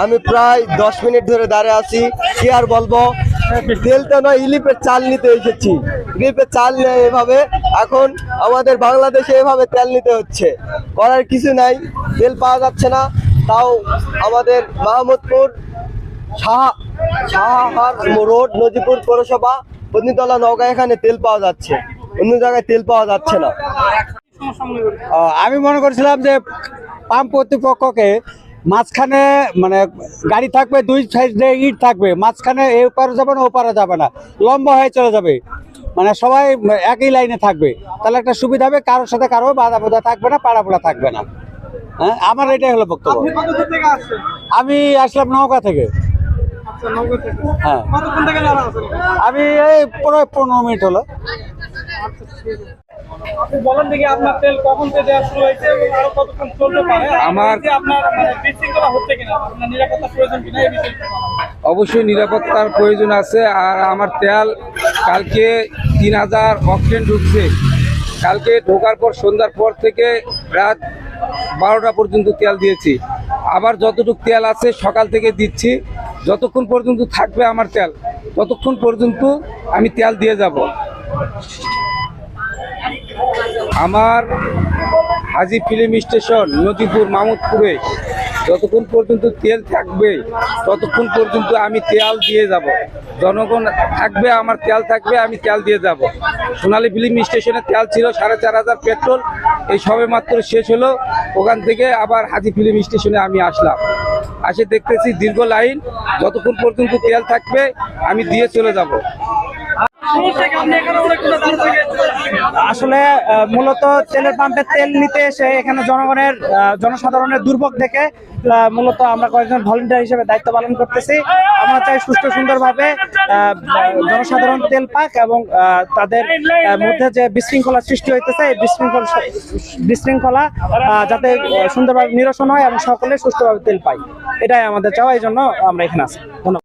আমি প্রায় 10 মিনিট ধরে দাঁড়িয়ে আছি। কি আর বলবো, তেলটা নয়, ইলিপের চাল নিতে এসেছি। ইলিপের চাল নেই এভাবে, এখন আমাদের বাংলাদেশে এভাবে তেল নিতে হচ্ছে। করার কিছু নাই, তেল পাওয়া যাচ্ছে না। তাও আমাদের মাহমুদপুর শাহার রোড, নজিপুর পৌরসভা, বদনিতলা, নওগাঁ, এখানে তেল পাওয়া যাচ্ছে, অন্য জায়গায় তেল পাওয়া যাচ্ছে না। আমি মনে করছিলাম যে পাম্প কর্তৃপক্ষকে মাঝখানে মানে গাড়ি থাকবে, দুই সাইডে ইট থাকবে, মাঝখানে এ পারা যাবে না ও পারা যাবে না, লম্বা হয়ে চলে যাবে, মানে সবাই একই লাইনে থাকবে, তাহলে একটা সুবিধা হবে, কারোর সাথে কারো বাধা বোধা থাকবে না, পাড়াপোড়া থাকবে না। হ্যাঁ, আমার এটাই হলো বক্তব্য। আমি আসলাম নওগাঁ থেকে। হ্যাঁ, আমি এই প্রায় 15 মিনিট হলো। আপনি বলেন দেখি আপনার তেল কখন থেকে দেওয়া শুরু হয়েছে এবং আরো কতক্ষণ চলতে পারে? আমার আপনার বিশৃঙ্খলা হচ্ছে কিনা, আপনার নিরাপত্তার প্রয়োজন কিনা এই বিষয়ে অবশ্যই নিরাপত্তার প্রয়োজন আছে। আর আমার তেল কালকে 3000 অকটেন ঢুকছে। কালকে ঢোকার পর সন্ধ্যার পর থেকে রাত 12টা পর্যন্ত তেল দিয়েছি। আবার যতটুকু তেল আছে সকাল থেকে দিচ্ছি, যতক্ষণ পর্যন্ত থাকবে আমার তেল ততক্ষণ পর্যন্ত আমি তেল দিয়ে যাব। আমার হাজি ফিল্ম স্টেশন নদীপুর মাহমুদপুরে যতক্ষণ পর্যন্ত তেল থাকবে ততক্ষণ পর্যন্ত আমি তেল দিয়ে যাব। জনগণ থাকবে, আমার তেল থাকবে, আমি তেল দিয়ে যাব। সোনালী ফিল্ম স্টেশনে তেল ছিল 4500 পেট্রোল, এই সবে মাত্র শেষ হলো। ওখান থেকে আবার হাজি ফিল্ম স্টেশনে আমি আসলাম, আসে দেখতেছি দীর্ঘ লাইন, যতক্ষণ পর্যন্ত তেল থাকবে আমি দিয়ে চলে যাব। আসলে মূলত তেলের পাম্পের তেল নিতে এসে এখানে জনসাধারণের দুর্ভোগ দেখে মূলত আমরা কয়েকজন ভলেন্টিয়ার হিসেবে দায়িত্ব পালন করতেছি। আমরা চাই সুষ্ঠু সুন্দরভাবে জনসাধারণ তেল পাক এবং তাদের মধ্যে যে বিশৃঙ্খলা সৃষ্টি হইতেছে এই বিশৃঙ্খলা যাতে সুন্দরভাবে নিরসন হয় এবং সকলে সুষ্ঠুভাবে তেল পায়, এটাই আমাদের চাওয়া। এই জন্য আমরা এখানে আছি। ধন্যবাদ।